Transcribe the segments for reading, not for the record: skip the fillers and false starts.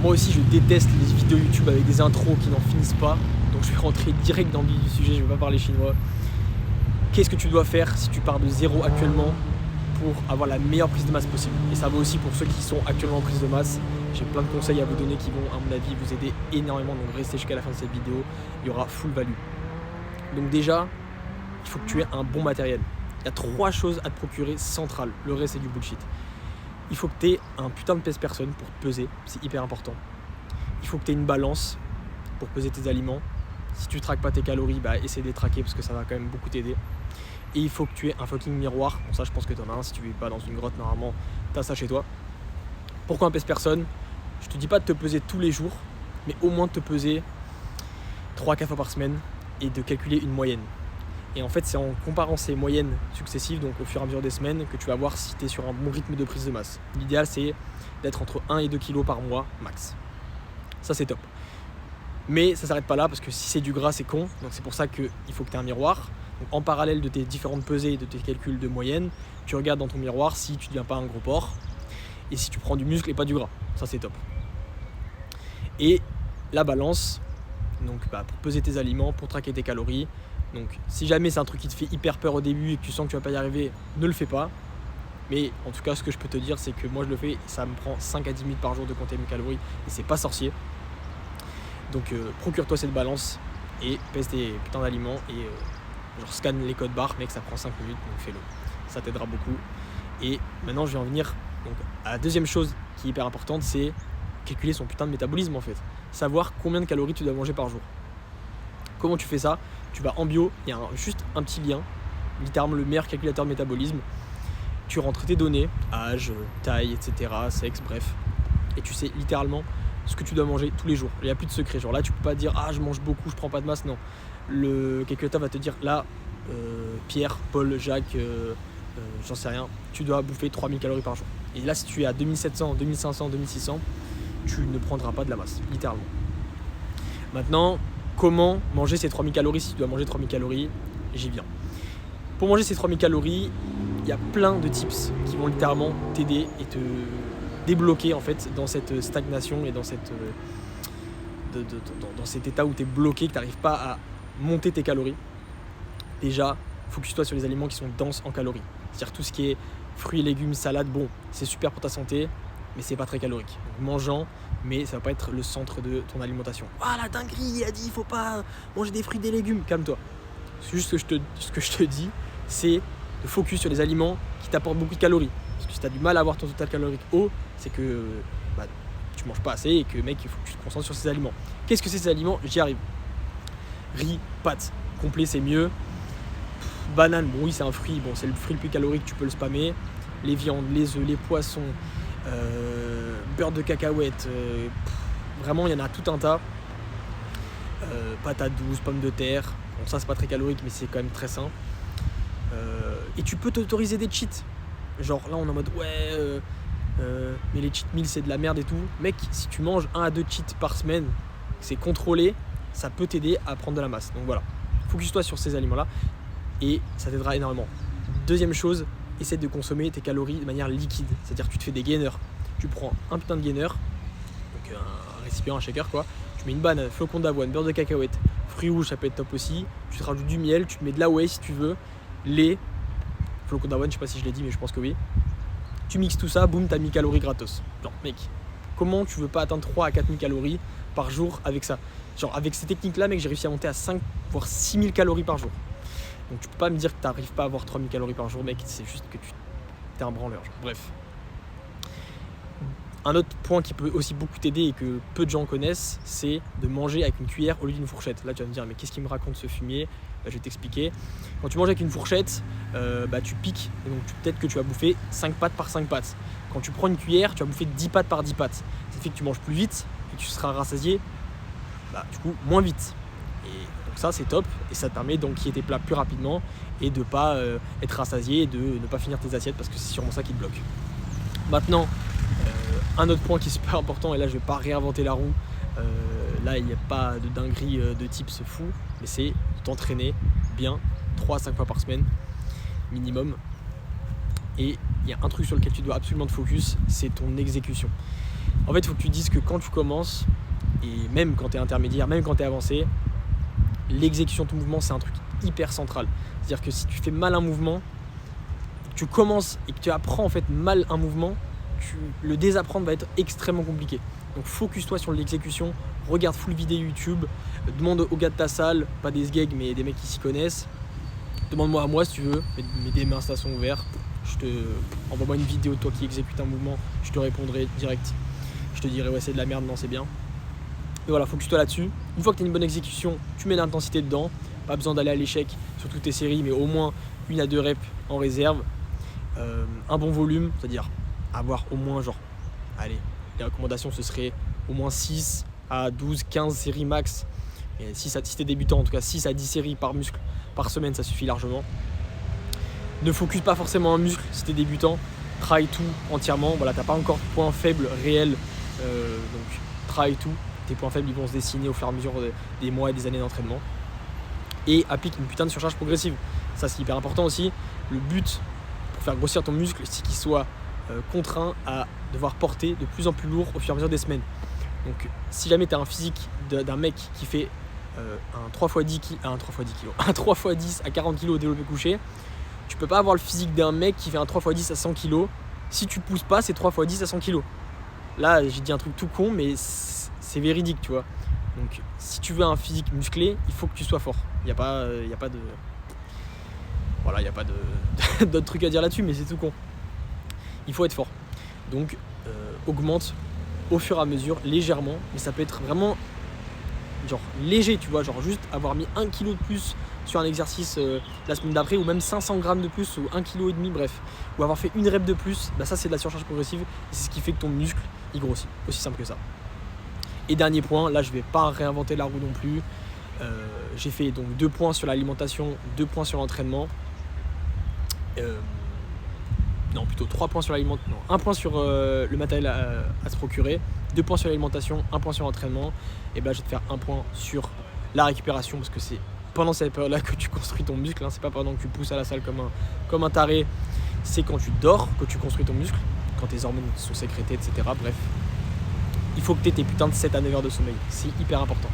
Moi aussi je déteste les vidéos YouTube avec des intros qui n'en finissent pas. Donc je vais rentrer direct dans le vif du sujet, je ne vais pas parler chinois. Qu'est-ce que tu dois faire si tu pars de zéro actuellement pour avoir la meilleure prise de masse possible? Et ça vaut aussi pour ceux qui sont actuellement en prise de masse. J'ai plein de conseils à vous donner qui vont à mon avis vous aider énormément. Donc restez jusqu'à la fin de cette vidéo, il y aura full value. Donc déjà, il faut que tu aies un bon matériel. Il y a 3 choses à te procurer centrales, le reste c'est du bullshit. Il faut que tu aies un putain de pèse-personne pour te peser, c'est hyper important. Il faut que tu aies une balance pour peser tes aliments. Si tu ne traques pas tes calories, bah essaie de les traquer parce que ça va quand même beaucoup t'aider. Et il faut que tu aies un fucking miroir. Bon, ça je pense que tu en as un. Si tu ne vis pas dans une grotte, normalement tu as ça chez toi. Pourquoi un pèse-personne? Je te dis pas de te peser tous les jours, mais au moins de te peser 3-4 fois par semaine et de calculer une moyenne. Et en fait, c'est en comparant ces moyennes successives, donc au fur et à mesure des semaines, que tu vas voir si tu es sur un bon rythme de prise de masse. L'idéal, c'est d'être entre 1 et 2 kg par mois max. Ça, c'est top. Mais ça ne s'arrête pas là, parce que si c'est du gras, c'est con. Donc c'est pour ça qu'il faut que tu aies un miroir. Donc, en parallèle de tes différentes pesées et de tes calculs de moyenne, tu regardes dans ton miroir si tu ne deviens pas un gros porc et si tu prends du muscle et pas du gras. Ça, c'est top. Et la balance, donc pour peser tes aliments, pour traquer tes calories. Donc si jamais c'est un truc qui te fait hyper peur au début et que tu sens que tu vas pas y arriver, ne le fais pas. Mais en tout cas, ce que je peux te dire, c'est que moi je le fais et ça me prend 5 à 10 minutes par jour de compter mes calories et c'est pas sorcier. Donc procure-toi cette balance et pèse tes putains d'aliments et genre scanne les codes barres, mec, ça prend 5 minutes, donc fais-le. Ça t'aidera beaucoup. Et maintenant je vais en venir donc, à la deuxième chose qui est hyper importante, c'est calculer son putain de métabolisme en fait. Savoir combien de calories tu dois manger par jour. Comment tu fais ça? Tu vas en bio, il y a juste un petit lien, littéralement le meilleur calculateur de métabolisme. Tu rentres tes données, âge, taille, etc., sexe, bref. Et tu sais littéralement ce que tu dois manger tous les jours. Il n'y a plus de secret. Genre là, tu peux pas dire « Ah, je mange beaucoup, je prends pas de masse ». Non. Le calculateur va te dire « Là, Pierre, Paul, Jacques, j'en sais rien, tu dois bouffer 3000 calories par jour. » Et là, si tu es à 2700, 2500, 2600, tu ne prendras pas de la masse, littéralement. Maintenant, comment manger ces 3000 calories si tu dois manger 3000 calories? J'y viens. Pour manger ces 3000 calories, il y a plein de tips qui vont littéralement t'aider et te débloquer en fait dans cette stagnation et dans cet état où tu es bloqué, que tu n'arrives pas à monter tes calories. Déjà, focus-toi sur les aliments qui sont denses en calories. C'est-à-dire tout ce qui est fruits, légumes, salades, bon, c'est super pour ta santé, mais c'est pas très calorique. Donc mangeant, mais ça va pas être le centre de ton alimentation. Ah la dinguerie, il a dit il faut pas manger des fruits et des légumes, calme-toi. C'est juste ce que je te dis, c'est de focus sur les aliments qui t'apportent beaucoup de calories. Parce que si tu as du mal à avoir ton total calorique haut, c'est que tu manges pas assez et que mec, il faut que tu te concentres sur ces aliments. Qu'est-ce que c'est ces aliments? J'y arrive. Riz, pâtes, complet c'est mieux. Banane, bon oui c'est un fruit, bon c'est le fruit le plus calorique, tu peux le spammer. Les viandes, les œufs, les poissons, beurre de cacahuète, vraiment il y en a tout un tas. Patates douces, pommes de terre, bon ça c'est pas très calorique mais c'est quand même très sain. Et tu peux t'autoriser des cheats. Genre là on est en mode mais les cheat meals c'est de la merde et tout. Mec, si tu manges 1 à 2 cheats par semaine, c'est contrôlé, ça peut t'aider à prendre de la masse. Donc voilà, focus-toi sur ces aliments-là et ça t'aidera énormément. Deuxième chose, essaie de consommer tes calories de manière liquide. C'est-à-dire que tu te fais des gainers. Tu prends un putain de gainer, donc un récipient, un shaker quoi. Tu mets une banane, flocon d'avoine, beurre de cacahuète, fruits rouges, ça peut être top aussi. Tu te rajoutes du miel, tu te mets de la whey si tu veux, lait, flocon d'avoine, je sais pas si je l'ai dit mais je pense que oui. Tu mixes tout ça, boum, t'as 1000 calories gratos. Genre mec, comment tu veux pas atteindre 3 à 4000 calories par jour avec ça? Genre avec ces techniques là mec, j'ai réussi à monter à 5 voire 6000 calories par jour. Donc tu peux pas me dire que t'arrives pas à avoir 3000 calories par jour mec, c'est juste que tu t'es un branleur. Genre. Bref. Un autre point qui peut aussi beaucoup t'aider et que peu de gens connaissent, c'est de manger avec une cuillère au lieu d'une fourchette. Là tu vas me dire mais qu'est-ce qu'il me raconte ce fumier? Je vais t'expliquer. Quand tu manges avec une fourchette, tu piques, et donc peut-être que tu vas bouffer 5 pattes par 5 pattes. Quand tu prends une cuillère, tu vas bouffer 10 pattes par 10 pattes. Ça fait que tu manges plus vite et tu seras rassasié du coup moins vite. Et donc ça c'est top et ça te permet d'enquiller tes plats plus rapidement et de ne pas être rassasié et de ne pas finir tes assiettes parce que c'est sûrement ça qui te bloque. Maintenant, un autre point qui est super important, et là je vais pas réinventer la roue, là il n'y a pas de dinguerie de tips fou, mais c'est de t'entraîner bien 3 à 5 fois par semaine minimum. Et il y a un truc sur lequel tu dois absolument te focus, c'est ton exécution. En fait, il faut que tu dises que quand tu commences, et même quand tu es intermédiaire, même quand tu es avancé, l'exécution de ton mouvement, c'est un truc hyper central. C'est-à-dire que si tu fais mal un mouvement, tu commences et que tu apprends en fait mal un mouvement, le désapprendre va être extrêmement compliqué. Donc focus-toi sur l'exécution, regarde full vidéo YouTube, demande aux gars de ta salle, pas des sgegs mais des mecs qui s'y connaissent. Demande-moi à moi si tu veux, mes DM Insta sont ouverts. Envoie-moi une vidéo de toi qui exécute un mouvement, je te répondrai direct. Je te dirai ouais c'est de la merde, non c'est bien. Et voilà, focus-toi là-dessus. Une fois que tu as une bonne exécution, tu mets l'intensité dedans. Pas besoin d'aller à l'échec sur toutes tes séries, mais au moins 1 à 2 reps en réserve. Un bon volume, c'est-à-dire avoir au moins genre, allez, les recommandations ce serait au moins 6 à 12, 15 séries max. Et si tu es débutant, en tout cas 6 à 10 séries par muscle par semaine, ça suffit largement. Ne focus pas forcément un muscle si tu es débutant. Try tout entièrement. Voilà, tu n'as pas encore de points faibles réels. Donc try tout. Tes points faibles ils vont se dessiner au fur et à mesure des mois et des années d'entraînement. Et applique une putain de surcharge progressive. Ça c'est hyper important aussi. Le but pour faire grossir ton muscle, c'est qu'il soit contraint à devoir porter de plus en plus lourd au fur et à mesure des semaines. Donc si jamais tu as un physique d'un mec qui fait un 3x10 à 40 kg au développé couché, tu peux pas avoir le physique d'un mec qui fait un 3x10 à 100 kg. Si tu pousses pas, c'est 3x10 à 100 kg. Là j'ai dit un truc tout con mais c'est véridique, tu vois. Donc si tu veux un physique musclé, il faut que tu sois fort. Il n'y a pas de... Voilà, il n'y a pas d'autres trucs à dire là-dessus, mais c'est tout con. Il faut être fort. Donc augmente au fur et à mesure, légèrement, mais ça peut être vraiment genre léger, tu vois, genre juste avoir mis 1 kg de plus sur un exercice la semaine d'après, ou même 500 grammes de plus, ou 1,5 kg, bref, ou avoir fait une rep de plus, bah ça c'est de la surcharge progressive, et c'est ce qui fait que ton muscle il grossit, aussi simple que ça. Et dernier point, là je vais pas réinventer la roue non plus, j'ai fait donc 2 points sur l'alimentation, 2 points sur l'entraînement, non plutôt 3 points sur l'alimentation, 1 point sur le matériel à se procurer, 2 points sur l'alimentation, 1 point sur l'entraînement, et ben je vais te faire 1 point sur la récupération, parce que c'est pendant cette période là que tu construis ton muscle, hein. C'est pas pendant que tu pousses à la salle comme un taré, c'est quand tu dors que tu construis ton muscle, quand tes hormones sont sécrétées, etc. Bref, il faut que tu aies tes putains de 7 à 9 heures de sommeil, c'est hyper important.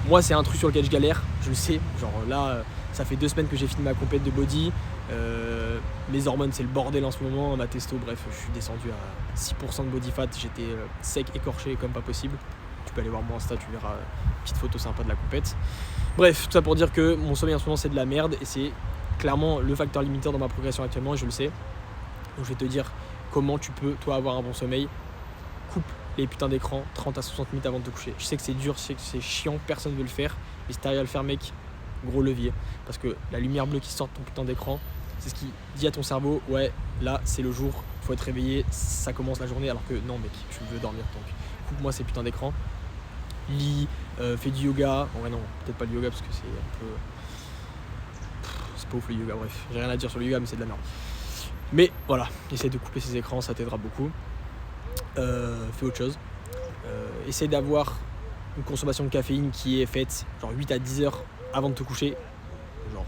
Moi c'est un truc sur lequel je galère, je le sais, genre là ça fait 2 semaines que j'ai fini ma compète de body, mes hormones c'est le bordel en ce moment, ma testo, bref je suis descendu à 6% de body fat, j'étais sec, écorché comme pas possible. Tu peux aller voir mon Insta, tu verras petite photo sympa de la compète. Bref, tout ça pour dire que mon sommeil en ce moment c'est de la merde, et c'est clairement le facteur limiteur dans ma progression actuellement, et je le sais. Donc je vais te dire comment tu peux toi avoir un bon sommeil. Coupe les putains d'écran 30 à 60 minutes avant de te coucher. Je sais que c'est dur, je sais que c'est chiant, personne ne veut le faire, mais si t'arrives à le faire mec, gros levier, parce que la lumière bleue qui sort de ton putain d'écran, c'est ce qui dit à ton cerveau, ouais là c'est le jour, faut être réveillé, ça commence la journée, alors que non mec, tu veux dormir, donc coupe-moi ces putains d'écran, lis, fais du yoga, en vrai non, peut-être pas le yoga parce que c'est un peu... c'est pas ouf le yoga, bref, j'ai rien à dire sur le yoga mais c'est de la merde. Mais voilà, essaye de couper ces écrans, ça t'aidera beaucoup. Fais autre chose, essaye d'avoir une consommation de caféine qui est faite genre 8 à 10 heures avant de te coucher. Genre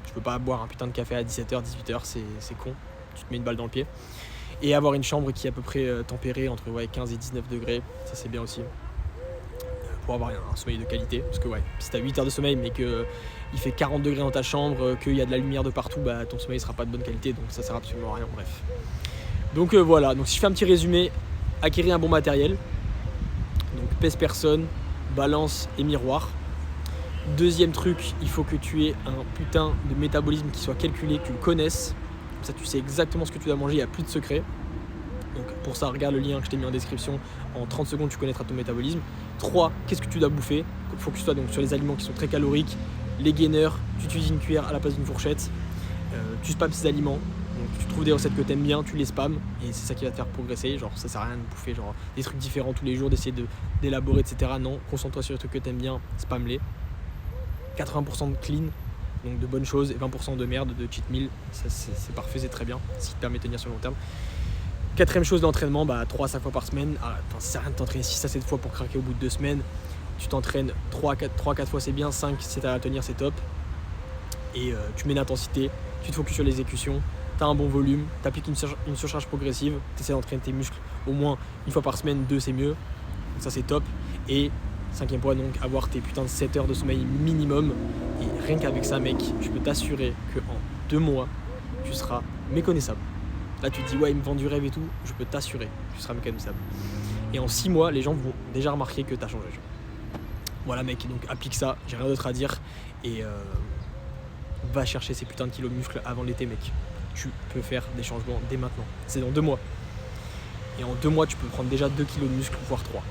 tu peux pas boire un putain de café à 17h, 18h, c'est con, tu te mets une balle dans le pied. Et avoir une chambre qui est à peu près tempérée entre 15 et 19 degrés, ça c'est bien aussi, pour avoir un sommeil de qualité. Parce que ouais, si t'as 8 heures de sommeil mais qu'il fait 40 degrés dans ta chambre, qu'il y a de la lumière de partout, bah ton sommeil sera pas de bonne qualité, donc ça sert absolument à rien, bref. Donc voilà, donc si je fais un petit résumé, acquérir un bon matériel, donc pèse personne, balance et miroir. Deuxième truc, il faut que tu aies un putain de métabolisme qui soit calculé, que tu le connaisses, comme ça tu sais exactement ce que tu dois manger, il n'y a plus de secret. Donc pour ça, regarde le lien que je t'ai mis en description, en 30 secondes tu connaîtras ton métabolisme. 3, qu'est-ce que tu dois bouffer? Il faut que tu sois donc sur les aliments qui sont très caloriques, les gainers, tu utilises une cuillère à la place d'une fourchette, tu spams ces aliments. Donc tu trouves des recettes que t'aimes bien, tu les spams, et c'est ça qui va te faire progresser. Genre ça sert à rien de bouffer genre des trucs différents tous les jours, d'essayer d'élaborer, etc. Non, concentre-toi sur les trucs que t'aimes bien, spam-les. 80% de clean, donc de bonnes choses, et 20% de merde, de cheat meal, ça c'est parfait, c'est très bien, ce qui te permet de tenir sur le long terme. Quatrième chose, l'entraînement, 3 à 5 fois par semaine. Ça sert à rien de t'entraîner 6 à 7 fois pour craquer au bout de 2 semaines. Tu t'entraînes 3 à 4 fois c'est bien, 5 si t'as à tenir c'est top. Et tu mets l'intensité, tu te focuses sur l'exécution, tu as un bon volume, tu appliques une surcharge progressive, tu essaies d'entraîner tes muscles au moins une fois par semaine, 2 c'est mieux. Donc ça c'est top. Et 5e point, donc avoir tes putains de 7 heures de sommeil minimum. Et rien qu'avec ça, mec, je peux t'assurer qu'en 2 mois, tu seras méconnaissable. Là tu te dis ouais il me vend du rêve et tout, je peux t'assurer, tu seras méconnaissable. Et en 6 mois, les gens vont déjà remarquer que tu as changé. Voilà mec, donc applique ça, j'ai rien d'autre à dire. Et va chercher ces putains de kilos de muscles avant l'été mec. Tu peux faire des changements dès maintenant. C'est dans 2 mois. Et en 2 mois, tu peux prendre déjà 2 kilos de muscles, voire 3.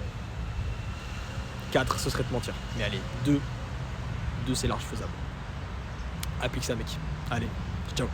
4, ce serait te mentir. Mais allez, 2 c'est large faisable. Applique ça mec. Allez, ciao.